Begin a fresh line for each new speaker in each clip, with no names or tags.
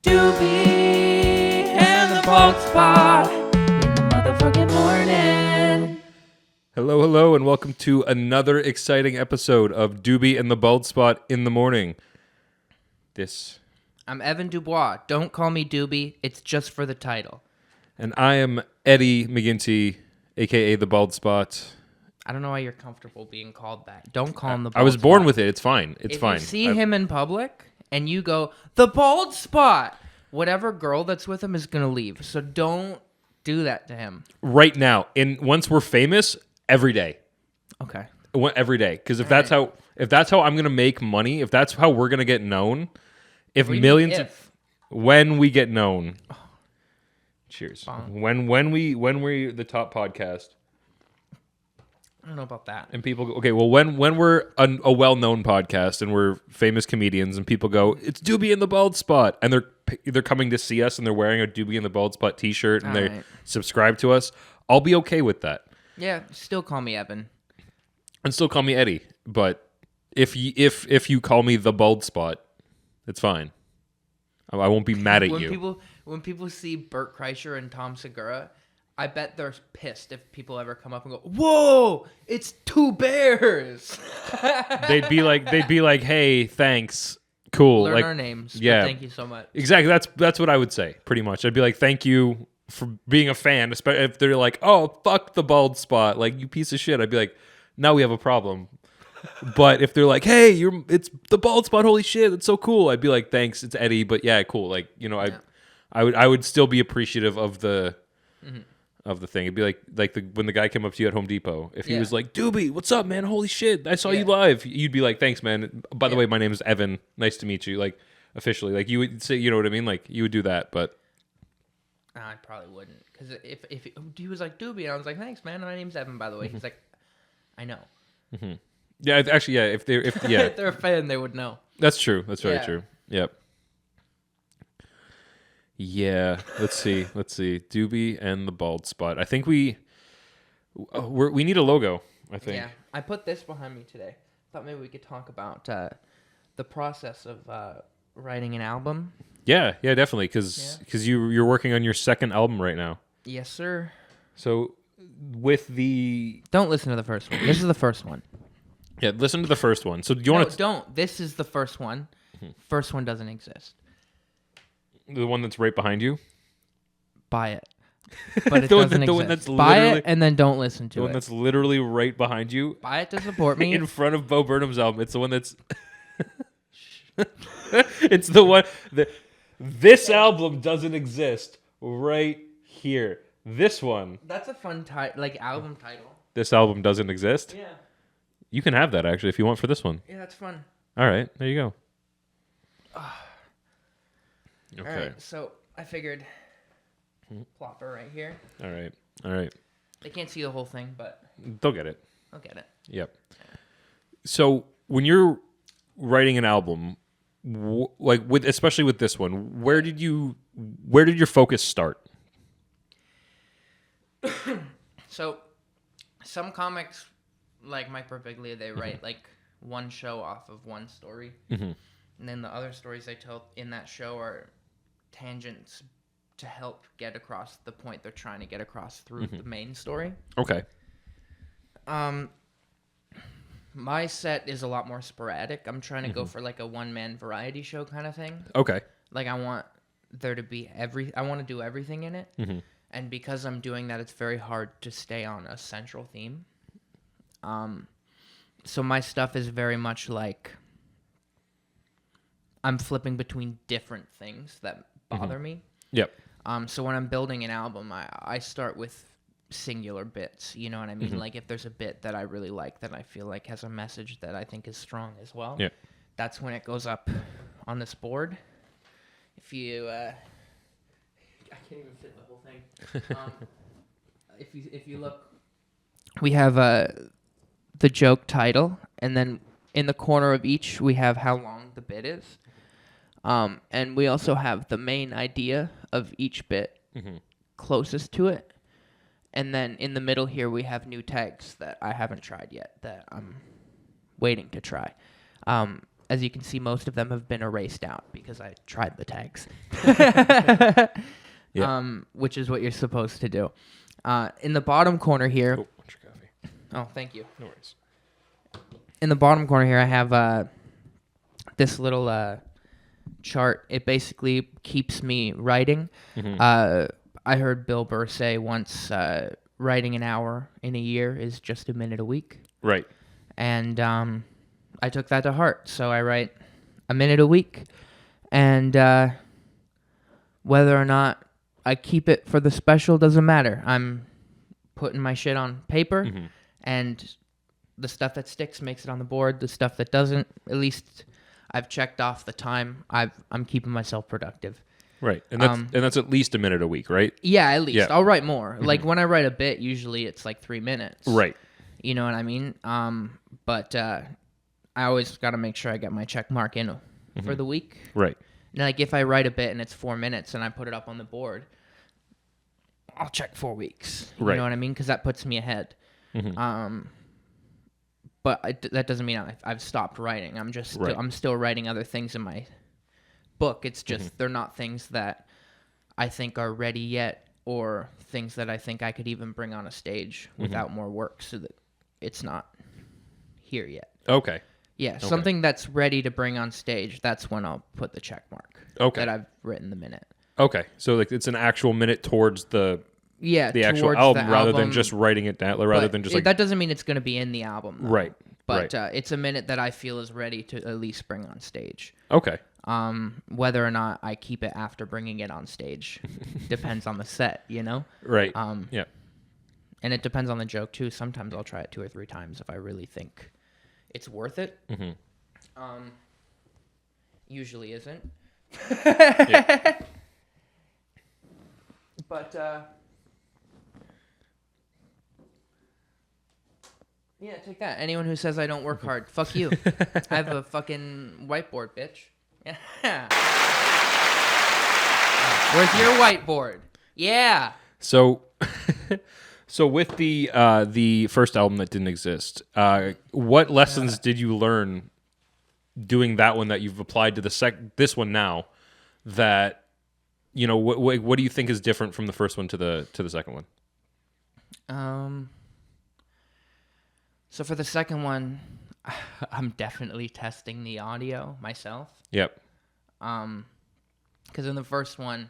Doobie and the bald spot in the motherfucking morning.
Hello, and welcome to another exciting episode of Doobie and the Bald Spot in the morning.
I'm Evan Dubois. Don't call me Doobie. It's just for the title.
And I am Eddie McGinty, a.k.a. the Bald Spot.
I don't know why you're comfortable being called that. Don't call him the bald spot.
I was born with it. It's fine. It's fine.
If you see him in public and you go, the bald spot, whatever girl that's with him is going to leave. So don't do that to him.
Right now, once we're famous, every day.
Okay.
Every day. Because if that's how I'm gonna make money, if that's how we're gonna get known, when we get known. Cheers. When we're the top podcast.
I don't know about that.
And people go, okay, well, when we're a well-known podcast and we're famous comedians and people go, it's Doobie and the Bald Spot, and they're coming to see us and they're wearing a Doobie and the Bald Spot t-shirt and they subscribe to us, I'll be okay with that.
Yeah, still call me Evan.
And still call me Eddie. But if you call me the Bald Spot, it's fine. I won't be mad at you.
When people see Bert Kreischer and Tom Segura, I bet they're pissed if people ever come up and go, "Whoa, it's two bears."
They'd be like, "Hey, thanks, cool."
Learn
like,
our names.
Yeah,
thank you so much.
Exactly. That's what I would say. Pretty much, I'd be like, "Thank you for being a fan." Especially if they're like, "Oh, fuck the Bald Spot, like you piece of shit," I'd be like, "Now we have a problem." But if they're like, "Hey, it's the Bald Spot, holy shit, that's so cool," I'd be like, "Thanks, it's Eddie," but yeah, cool. Like, I would still be appreciative of the. Mm-hmm. Of the thing. It'd be like when the guy came up to you at Home Depot. If he was like, Doobie, what's up, man? Holy shit, I saw you live. You'd be like, thanks, man. By the way, my name is Evan. Nice to meet you. Like, officially. Like, you would say, you know what I mean? Like, you would do that, but...
I probably wouldn't. Because if he was like, Doobie, and I was like, thanks, man. My name's Evan, by the way. He's like, I know.
Mm-hmm. Yeah, actually, yeah. If they're
if they're a fan, they would know.
That's true. That's very true. Yep. Yeah, let's see. Doobie and the Bald Spot. I think we need a logo, I think.
Yeah, I put this behind me today. Thought maybe we could talk about the process of writing an album.
Yeah, definitely, because you're working on your second album right now.
Yes, sir.
So with the...
Don't listen to the first one. This is the first one.
Yeah, listen to the first one. So do you want to...
Don't. This is the first one. Mm-hmm. First one doesn't exist.
The one that's right behind you?
Buy it. But it doesn't exist. One that's buy it and then don't listen to it.
The one that's literally right behind you?
Buy it to support me.
In front of Bo Burnham's album. It's the one that's... It's the one... This album doesn't exist right here. This one.
That's a fun album title.
This album doesn't exist?
Yeah.
You can have that, actually, if you want for this one.
Yeah, that's fun.
All right, there you go. Okay.
All right, so I figured plop her right here.
All right.
They can't see the whole thing, but...
They'll get it.
I'll get it.
Yep. So when you're writing an album, especially with this one, where did your focus start?
So some comics, like Mike Birbiglia, they write like one show off of one story. Mm-hmm. And then the other stories they tell in that show are tangents to help get across the point they're trying to get across through the main story.
Okay.
My set is a lot more sporadic. I'm trying to go for like a one-man variety show kind of thing.
Okay.
Like I want there to be I want to do everything in it. Mm-hmm. And because I'm doing that, it's very hard to stay on a central theme. So my stuff is very much like I'm flipping between different things that bother me.
Yep.
So when I'm building an album, I start with singular bits. You know what I mean? Mm-hmm. Like if there's a bit that I really like that I feel like has a message that I think is strong as well.
Yeah.
That's when it goes up on this board. If you, I can't even fit the whole thing. If you look, we have the joke title, and then in the corner of each we have how long the bit is. And we also have the main idea of each bit closest to it. And then in the middle here, we have new tags that I haven't tried yet that I'm waiting to try. as you can see, most of them have been erased out because I tried the tags.
Yeah.
Which is what you're supposed to do. In the bottom corner here.
Oh, what's your coffee?
Oh, thank you.
No worries.
In the bottom corner here, I have this little chart. It basically keeps me writing. I heard Bill Burr say once, writing an hour in a year is just a minute a week.
Right.
And I took that to heart. So I write a minute a week. And whether or not I keep it for the special doesn't matter. I'm putting my shit on paper, and the stuff that sticks makes it on the board. The stuff that doesn't, at least I've checked off the time. I'm keeping myself productive.
Right. And that's at least a minute a week, right?
Yeah, at least.
Yeah.
I'll write more. Like when I write a bit, usually it's like 3 minutes.
Right.
You know what I mean? But I always got to make sure I get my check mark in for the week.
Right.
And like if I write a bit and it's 4 minutes and I put it up on the board, I'll check 4 weeks. You
Right.
know what I mean? Because that puts me ahead. But that doesn't mean I've stopped writing. I'm just I'm still writing other things in my book. It's just they're not things that I think are ready yet, or things that I think I could even bring on a stage without more work, so that it's not here yet.
Okay.
Yeah, something that's ready to bring on stage, that's when I'll put the check mark.
Okay.
That I've written the minute.
Okay. So like it's an actual minute towards the actual
towards
album
the
rather than
album,
just writing it down, rather than just like
that doesn't mean it's going to be in the album. Though.
Right.
But it's a minute that I feel is ready to at least bring on stage.
Okay.
Whether or not I keep it after bringing it on stage depends on the set, you know?
Right. Yeah.
And it depends on the joke too. Sometimes I'll try it 2 or 3 times if I really think it's worth it. Usually isn't.
Yeah.
But yeah, take that. Anyone who says I don't work hard, fuck you. I have a fucking whiteboard, bitch. Yeah. Where's your whiteboard? Yeah.
So with the first album that didn't exist, what lessons did you learn doing that one that you've applied to this one now? That what do you think is different from the first one to the second one?
So for the second one, I'm definitely testing the audio myself.
Yep.
Because in the first one,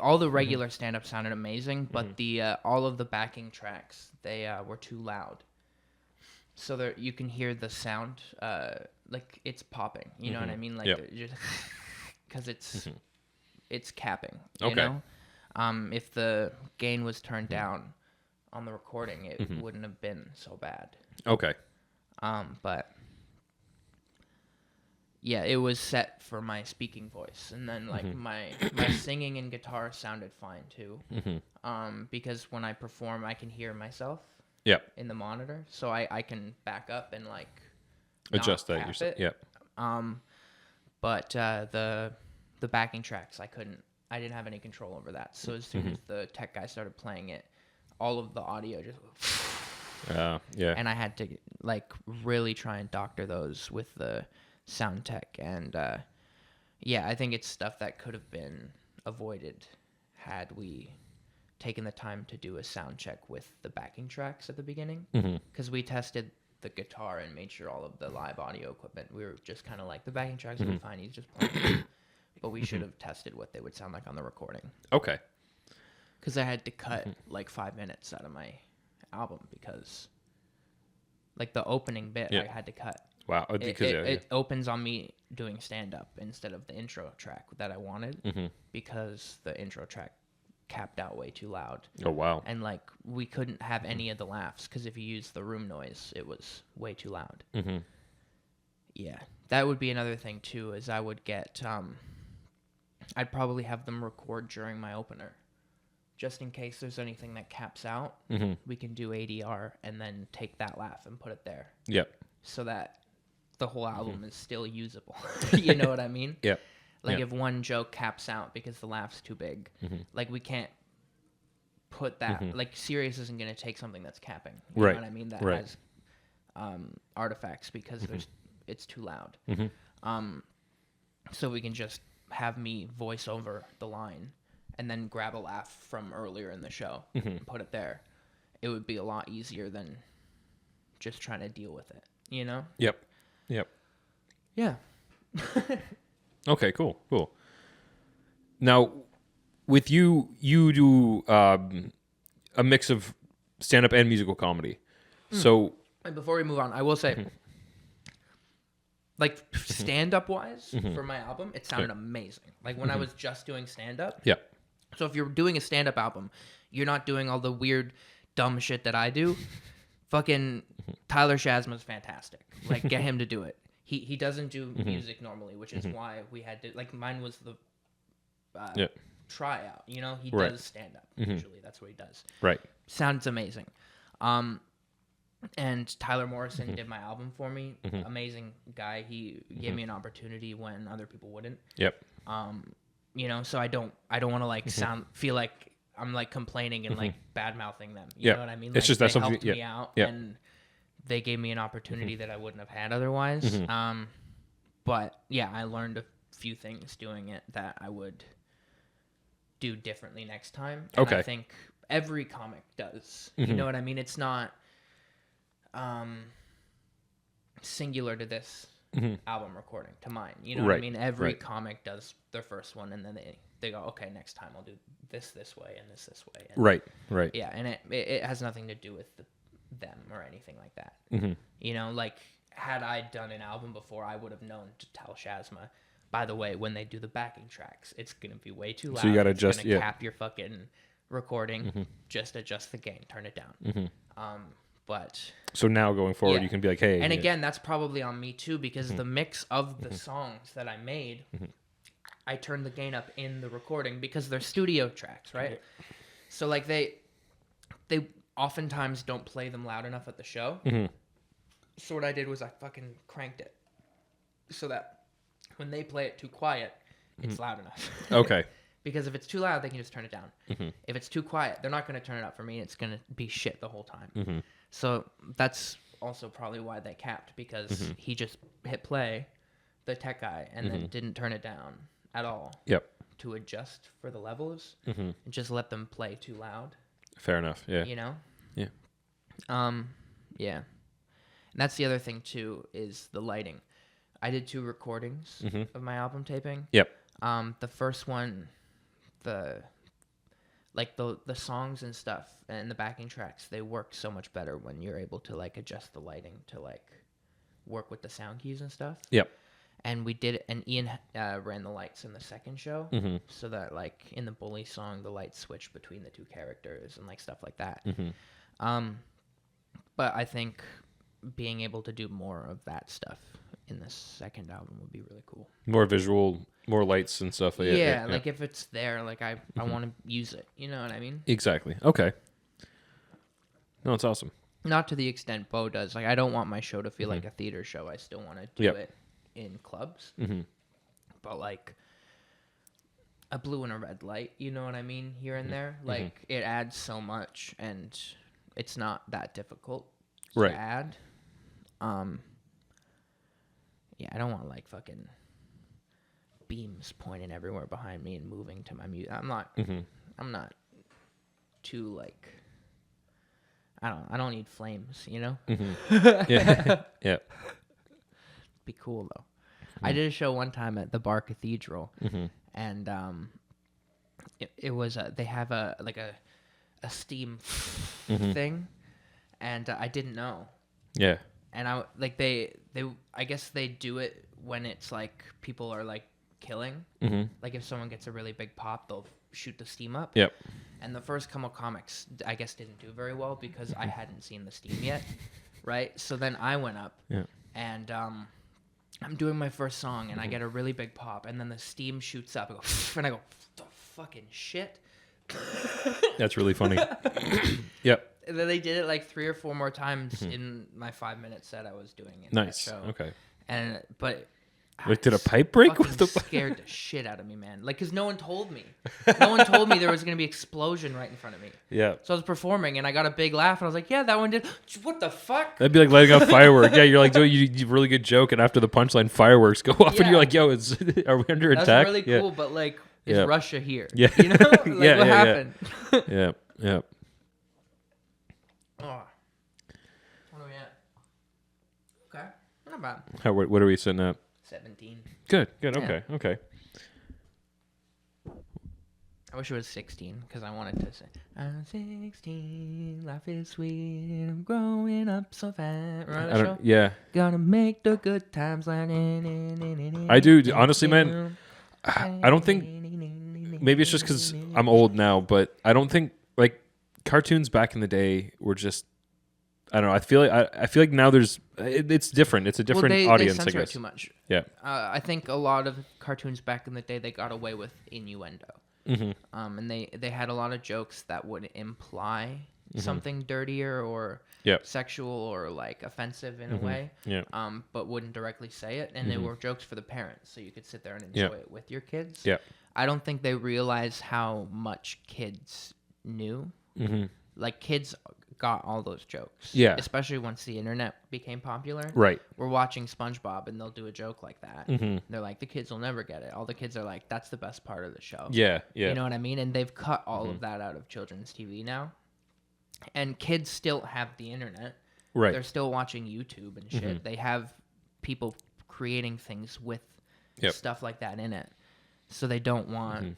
all the regular stand-up sounded amazing, but the all of the backing tracks, they were too loud. So there you can hear the sound, like it's popping. You know what I mean? Like because it's capping. You know? If the gain was turned down on the recording, it wouldn't have been so bad.
Okay.
But yeah, it was set for my speaking voice, and then like my singing and guitar sounded fine too. Because when I perform, I can hear myself.
Yep.
In the monitor, so I can back up and like
adjust that yourself. Yep.
But the backing tracks, I didn't have any control over that. So as soon as the tech guy started playing it, all of the audio just
yeah.
and I had to like really try and doctor those with the sound tech, and I think it's stuff that could have been avoided had we taken the time to do a sound check with the backing tracks at the beginning, because we tested the guitar and made sure all of the live audio equipment, we were just kind of like, the backing tracks will be fine, he's just playing. But we should have tested what they would sound like on the recording.
Okay.
Because I had to cut like 5 minutes out of my album, because like the opening bit I had to cut.
Wow. Because
it opens on me doing stand-up instead of the intro track that I wanted, because the intro track capped out way too loud.
Oh, wow.
And like we couldn't have any of the laughs, because if you use the room noise, it was way too loud. Yeah, that would be another thing too, is I would get I'd probably have them record during my opener, just in case there's anything that caps out. We can do ADR and then take that laugh and put it there.
Yep.
So that the whole album is still usable. You know what I mean?
Yep.
Like if one joke caps out because the laugh's too big, like we can't put that. Like Sirius isn't going to take something that's capping. You know what I mean? That has artifacts, because there's it's too loud.
Mm-hmm.
So we can just have me voice over the line and then grab a laugh from earlier in the show and put it there. It would be a lot easier than just trying to deal with it, you know?
Yep.
Yeah.
Okay, cool. Now, with you do a mix of stand-up and musical comedy. So,
And before we move on, I will say, like, stand-up wise for my album, it sounded amazing. Like, when I was just doing stand-up.
yeah.
So if you're doing a stand-up album, you're not doing all the weird, dumb shit that I do. Fucking Tyler Shazma's fantastic. Like, get him to do it. He doesn't do music normally, which is why we had to, like, mine was the tryout. You know, he does stand-up usually. That's what he does.
Right.
Sounds amazing. And Tyler Morrison did my album for me. Amazing guy. He gave me an opportunity when other people wouldn't.
Yep.
You know, so I don't want to like feel like I'm like complaining and like bad mouthing them. You know what I mean? Like,
It's just that's
they
something.
helped me out and they gave me an opportunity that I wouldn't have had otherwise. But yeah, I learned a few things doing it that I would do differently next time. And I think every comic does. You know what I mean? It's not singular to this album recording, to mine. You know what I mean? Every comic does their first one, and then they go, okay, next time I'll do this way and this way. And
Right.
Yeah, and it has nothing to do with them or anything like that. You know, like, had I done an album before, I would have known to tell Shazma, by the way, when they do the backing tracks, it's going to be way too loud.
So you got to
it's
adjust,
gonna cap your fucking recording. Just adjust the gain, turn it down. But
so now going forward, you can be like, hey.
And again, that's probably on me too, because the mix of the songs that I made, I turned the gain up in the recording because they're studio tracks, right? So like they oftentimes don't play them loud enough at the show. So what I did was I fucking cranked it so that when they play it too quiet, it's loud enough.
Okay.
Because if it's too loud, they can just turn it down. If it's too quiet, they're not going to turn it up for me. It's going to be shit the whole time. So that's also probably why they capped, because he just hit play, the tech guy, and then didn't turn it down at all.
Yep.
To adjust for the levels and just let them play too loud.
Fair enough. Yeah.
You know?
Yeah.
Yeah. And that's the other thing too, is the lighting. I did 2 recordings of my album taping.
Yep.
The first one, the songs and stuff and the backing tracks, they work so much better when you're able to like adjust the lighting to like work with the sound cues and stuff.
Yep.
And we did, and Ian ran the lights in the second show, so that like in the Bully song, the lights switch between the 2 characters and like stuff like that. But I think being able to do more of that stuff in the second album would be really cool.
More visual, more lights and stuff.
Yeah, like if it's there, like I want to use it. You know what I mean?
Exactly. Okay. No, it's awesome.
Not to the extent Bo does. Like I don't want my show to feel like a theater show. I still want to do it in clubs. But like a blue and a red light, you know what I mean? Here and there. Like it adds so much, and it's not that difficult to add. Yeah, I don't want like fucking beams pointing everywhere behind me and moving to my music. I'm not too like, I don't need flames, you know?
Yeah.
Be cool though. I did a show one time at the Bar Cathedral, and it was they have a steam thing, and I didn't know.
Yeah.
And I like they I guess they do it when it's like people are like killing. Like if someone gets a really big pop, they'll shoot the steam up.
Yep.
And the first couple comics, I guess, didn't do very well because I hadn't seen the steam yet, right? So then I went up, and I'm doing my first song, and I get a really big pop, and then the steam shoots up, and I go, the fucking shit.
That's really funny. Yep.
And then they did it like 3 or 4 more times in my 5-minute set I was doing in
Nice.
that show.
Okay.
But
Like, did a pipe break
Fucking
with the?
scared the shit out of me, man. Like, cause no one told me. No one told me there was gonna be explosion right in front of me.
Yeah.
So I was performing and I got a big laugh and I was like, yeah, that one did. What the fuck?
That'd be like lighting off fireworks. Yeah, you're like, you really good joke, and after the punchline, fireworks go off, and
Yeah.
you're like, yo, are we under
That's
attack?
really
Yeah.
cool, but like, is
Yeah.
Russia here?
Yeah.
You know? Like,
Yeah,
what
yeah, yeah.
happened?
Yeah. Yeah.
Oh. What are we at? Okay. Not bad.
What are we sitting at?
17.
Good.
Yeah.
Okay.
I wish it was 16 because I wanted to say, I'm 16, life is sweet, I'm growing up so fast. Remember that show?
Yeah.
Gonna make the good times like.
I do. Honestly, man, I don't think. Maybe it's just because I'm old now, but I don't think like cartoons back in the day were just. I don't know. I feel like now it's different. It's a different audience.
They
I
censor
guess.
it too much.
Yeah.
I think a lot of cartoons back in the day they got away with innuendo.
Mm-hmm.
And they had a lot of jokes that would imply something dirtier or
Yep.
sexual or like offensive in a way.
Yeah.
But wouldn't directly say it, and they were jokes for the parents, so you could sit there and enjoy
Yep.
it with your kids.
Yeah.
I don't think they realize how much kids knew.
Mm-hmm.
Like kids got all those jokes.
Yeah.
Especially once the internet became popular.
Right.
We're watching SpongeBob and they'll do a joke like that.
Mm-hmm.
They're like, the kids will never get it. All the kids are like, that's the best part of the show.
Yeah. Yeah.
You know what I mean? And they've cut all of that out of children's TV now. And kids still have the internet.
Right.
They're still watching YouTube and shit. They have people creating things with stuff like that in it. So they don't want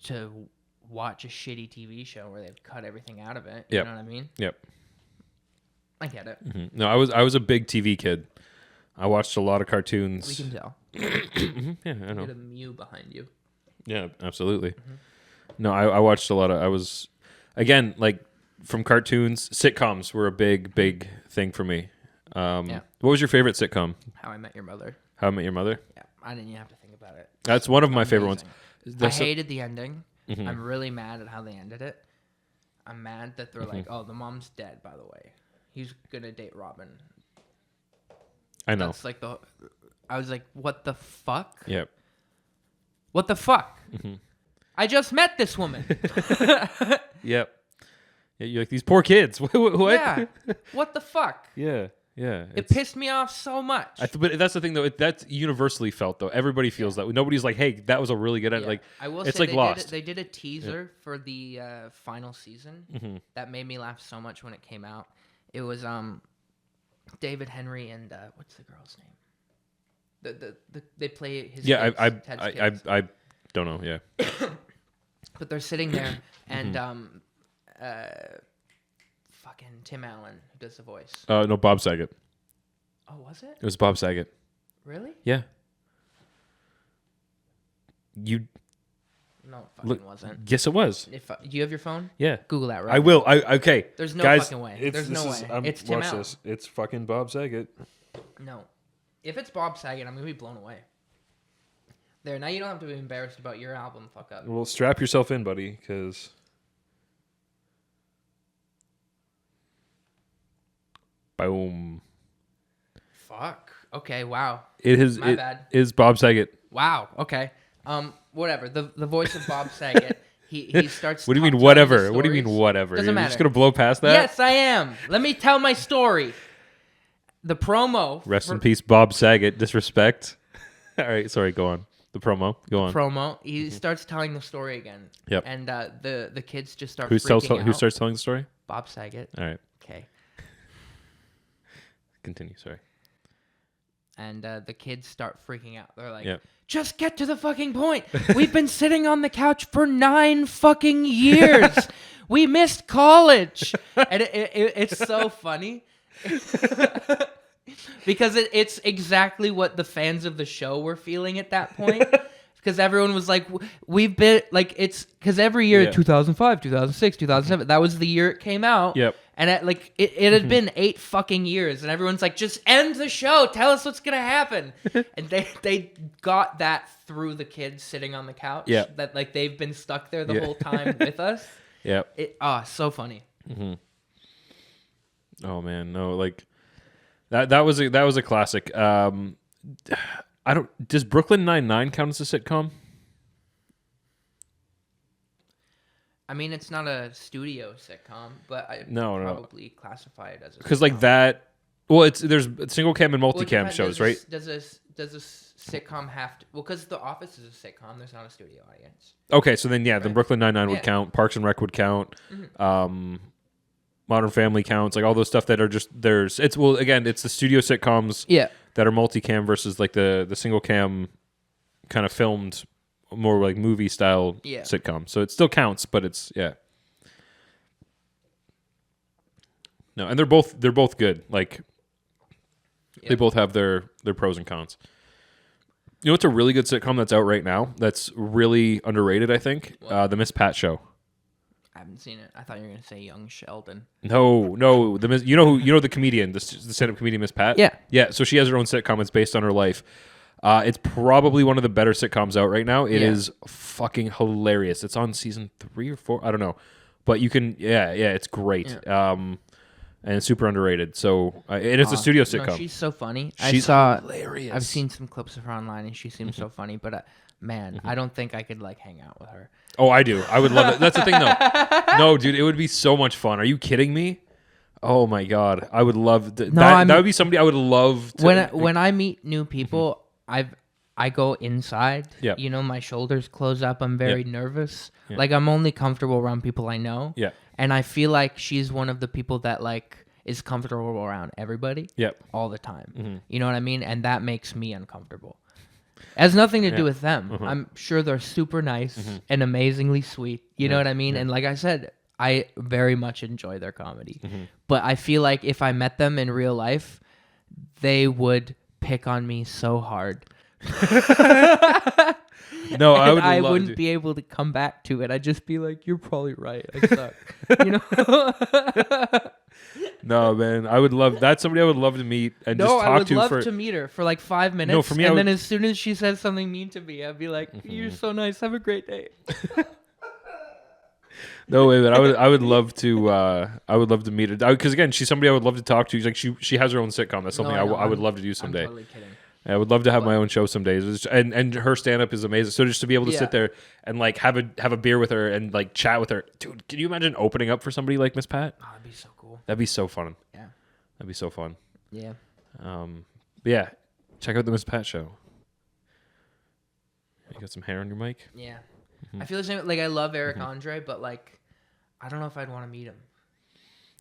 to watch a shitty TV show where they've cut everything out of it. You know what I mean?
Yep.
I get it.
Mm-hmm. No, I was a big TV kid. I watched a lot of cartoons.
We can tell.
Yeah, I know.
Get a Mew behind you.
Yeah, absolutely. No, I watched a lot of. I was, again, like from cartoons. Sitcoms were a big thing for me. What was your favorite sitcom?
How I Met Your Mother.
How I Met Your Mother.
Yeah, I didn't even have to think about it.
That's one of my favorite ones.
I hated the ending. I'm really mad at how they ended it. I'm mad that they're like, oh, the mom's dead, by the way. He's gonna date Robin.
I know.
That's like I was like, what the fuck?
Yep.
What the fuck? I just met this woman.
Yep. Yeah, you're like, these poor kids. What?
Yeah. What the fuck?
Yeah. Yeah.
It pissed me off so much.
But that's the thing, though. That's universally felt, though. Everybody feels that. Nobody's like, "Hey, that was a really good end."
Yeah.
Like,
I will
it's
say
like Lost.
they did a teaser for the final season that made me laugh so much when it came out. It was David Henry and what's the girl's name? They play his kids, Ted's kids.
I don't know. Yeah.
But they're sitting there and fucking Tim Allen who does the voice.
No, Bob Saget.
Oh, was it?
It was Bob Saget.
Really?
Yeah. You.
No, it fucking wasn't.
Yes, it was.
Do you have your phone?
Yeah.
Google that right
I will. Okay.
There's no
Guys,
fucking way. There's no way. It's Tim
watch
Allen.
this. It's fucking Bob Saget.
No. If it's Bob Saget, I'm going to be blown away. There, now you don't have to be embarrassed about your album fuck up.
Well, strap yourself in, buddy, because. Boom.
Fuck. Okay, wow.
It is.
My bad.
Is Bob Saget.
Wow. Okay. Whatever. The voice of Bob Saget. He starts.
What do you mean
telling
whatever?
the
What do you mean
stories.
whatever?
Doesn't
You're
matter.
just gonna blow past that?
Yes, I am. Let me tell my story. The promo.
Rest in peace, Bob Saget. Disrespect. All right, sorry. Go on. The promo. Go on.
Promo. He starts telling the story again.
Yep.
And the kids just start.
Who
freaking out.
starts telling the story?
Bob Saget.
All right.
Okay.
Continue. Sorry.
And the kids start freaking out. They're like,
Yep.
just get to the fucking point. We've been sitting on the couch for 9 fucking years. We missed college. And it's so funny. Because it's exactly what the fans of the show were feeling at that point. Because everyone was like, we've been, like, it's, because every year, 2005, 2006, 2007, that was the year it came out.
Yep.
And it had been 8 fucking years, and everyone's like, just end the show. Tell us what's gonna happen. And they got that through the kids sitting on the couch.
Yeah.
That like they've been stuck there the whole time with us.
Yep.
So funny.
Oh man, no, like that was a classic. I don't. Does Brooklyn Nine-Nine count as a sitcom?
I mean, it's not a studio sitcom, but I
No.
probably classify it as a
Because like
sitcom.
that. Well, there's single cam and
Well, it
multicam
depends.
shows, right?
Does a sitcom have to? Well, because The Office is a sitcom, there's not a studio audience.
Okay, so then then
Right.
Brooklyn Nine-Nine would
Yeah.
count. Parks and Rec would count.
Mhm.
Modern Family counts. Like all those stuff that are just there's. It's it's the studio sitcoms
Yeah.
that are multicam versus like the single cam kind of filmed more like movie style sitcom. So it still counts, but it's No, and they're both good. Like they both have their pros and cons. You know what's a really good sitcom that's out right now that's really underrated, I think? The Miss Pat Show.
I haven't seen it. I thought you were gonna say Young Sheldon.
No, you know the comedian, the stand-up comedian Miss Pat? Yeah, so she has her own sitcom. It's based on her life. It's probably one of the better sitcoms out right now. It is fucking hilarious. It's on season 3 or 4. I don't know. But you can, it's great.
Yeah.
And it's super underrated. So, and it's a studio sitcom.
No, she's so funny.
She's hilarious.
I've seen some clips of her online, and she seems so funny. But man, I don't think I could like hang out with her.
Oh, I do. I would love it. That's the thing, though. No, dude, it would be so much fun. Are you kidding me? Oh my god, I would love that. That would be somebody I would love to.
When I meet new people, I go inside.
Yeah.
You know, my shoulders close up. I'm very nervous.
Yeah.
Like I'm only comfortable around people I know.
Yeah.
And I feel like she's one of the people that like is comfortable around everybody.
Yep.
All the time.
Mm-hmm.
You know what I mean? And that makes me uncomfortable. It has nothing to do with them.
Mm-hmm.
I'm sure they're super nice and amazingly sweet. You know what I mean? And like I said, I very much enjoy their comedy. But I feel like if I met them in real life, they would pick on me so hard.
No,
I wouldn't be able to come back to it. I'd just be like, "You're probably right. I suck." You know?
No, man, I would love that's somebody I would love to meet and just talk
I would
to
love
for.
to meet her for like 5 minutes.
for me,
and then as soon as she says something mean to me, I'd be like, "You're so nice. Have a great day."
No way, but I would love to meet her because again, she's somebody I would love to talk to. Like she has her own sitcom. That's something I would love to do someday.
I'm totally kidding.
I would love to have my own show some days, and her stand up is amazing. So just to be able to sit there and like have a beer with her and like chat with her, dude. Can you imagine opening up for somebody like Miss Pat?
Oh, that'd be so cool.
That'd be so fun.
Yeah.
That'd be so fun.
Yeah.
Yeah. Check out the Miss Pat show. You got some hair on your mic?
Yeah. I feel the same. Like I love Eric Andre, but like I don't know if I'd want to meet him.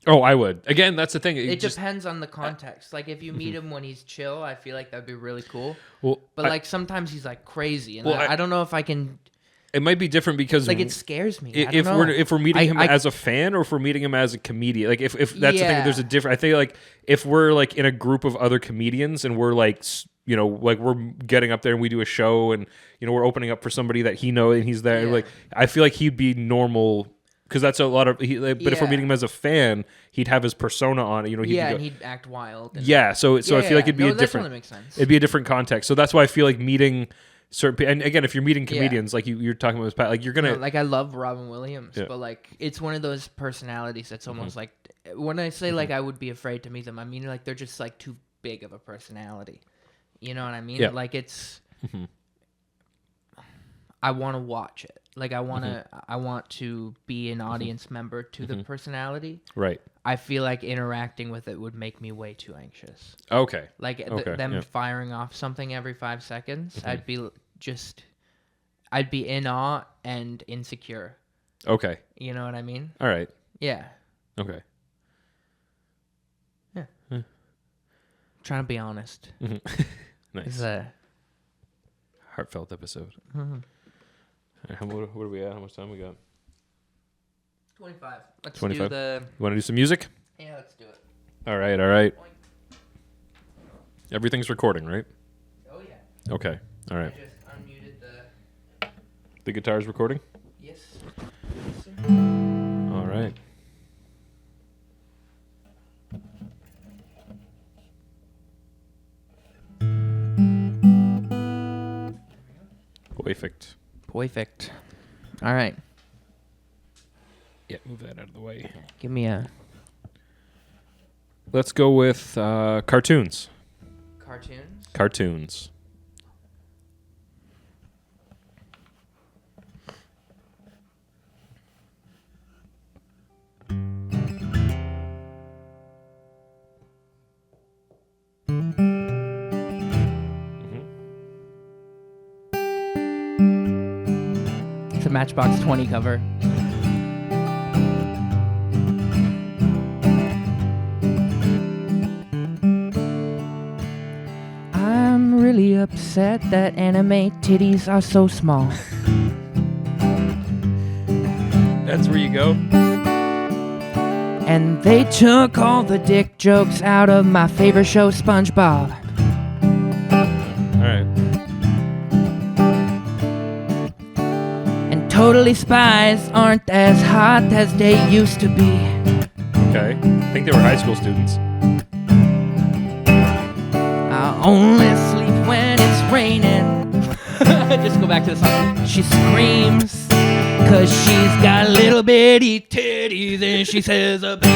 Oh, I would. Again, that's the thing.
It depends on the context. Like if you meet him when he's chill, I feel like that'd be really cool.
Well,
but like sometimes he's like crazy, and
Well,
I don't know if I can.
It might be different because
Like it scares me.
if we're meeting him as a fan or if we're meeting him as a comedian. Like if that's the thing. There's a different. I think like if we're like in a group of other comedians and we're like like we're getting up there and we do a show and we're opening up for somebody that he knows and he's there. Like I feel like he'd be normal. Because that's a lot of, but if we're meeting him as a fan, he'd have his persona on it.
And he'd act wild.
So I feel like it'd be a different.
That makes sense.
It'd be a different context. So that's why I feel like meeting certain people. And again, if you're meeting comedians, like you're talking about this, like you're gonna
like I love Robin Williams, but like it's one of those personalities that's almost like when I say like I would be afraid to meet them, I mean like they're just like too big of a personality. You know what I mean?
Yeah.
Like it's. I want to watch it. Like I want to be an audience member to the personality.
Right.
I feel like interacting with it would make me way too anxious.
Okay.
Like them firing off something every 5 seconds, I'd be in awe and insecure.
Okay.
You know what I mean?
All right.
Yeah.
Okay.
Yeah. Trying to be honest.
Nice.
It's a
heartfelt episode. What are we at? How much time we got?
25. Let's
25?
do the...
You want to do some music?
Yeah, let's do it.
All right. Everything's recording, right?
Oh, yeah.
Okay. All right.
I just unmuted the...
The guitar's recording?
Yes.
All right.
Perfect. All right.
Yeah, move that out of the way.
Give me a...
Let's go with cartoons.
Cartoons?
Cartoons.
Matchbox 20 cover. I'm really upset that anime titties are so small.
That's where you go.
And they took all the dick jokes out of my favorite show, SpongeBob.
All right.
And Totally Spies aren't as hot as they used to be.
Okay. I think they were high school students.
I only sleep when it's raining. Just go back to the song. She screams, 'cause she's got little bitty titties, and she says, baby,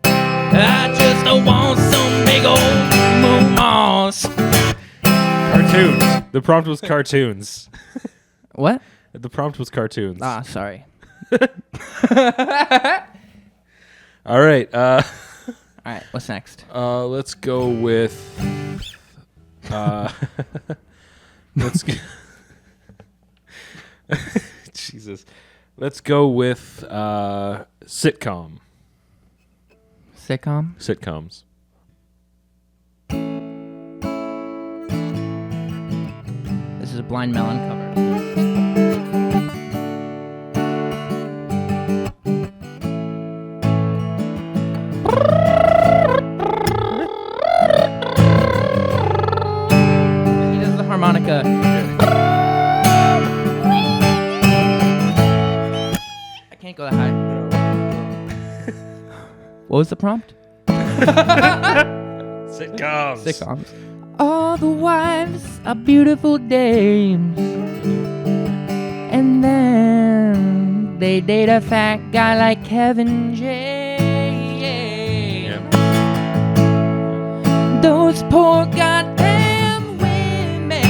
I just want some big old momos.
Cartoons. The prompt was cartoons.
What?
The prompt was cartoons.
Ah, sorry.
All right.
All right, what's next?
Let's go with. Let's go. Jesus. Let's go with sitcom.
Sitcom?
Sitcoms.
This is a Blind Melon cover. He does the harmonica. I can't go that high. What was the prompt?
Sitcoms.
Sitcoms. All the wives are beautiful dames, and then they date a fat guy like Kevin James.
Yep.
Those poor goddamn women,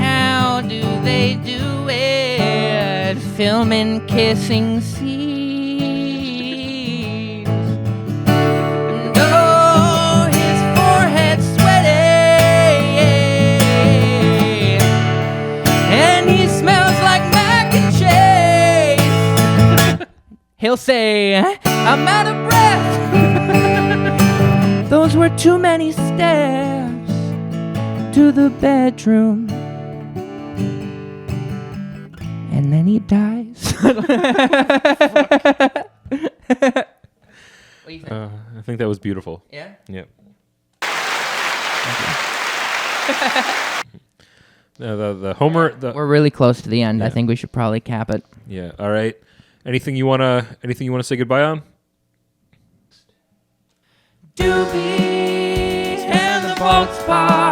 how do they do it? Filming kissing scenes. And oh, his forehead's sweaty, and he smells like mac and cheese. He'll say, I'm out of breath. Those were too many steps to the bedroom. And then he dies. What do you think?
I think that was beautiful.
Yeah?
Yep.
Thank
The Homer.
you. We're really close to the end. I think we should probably cap it.
Yeah. All right. Anything you wanna say goodbye on?
Doobie and the Bald Spot.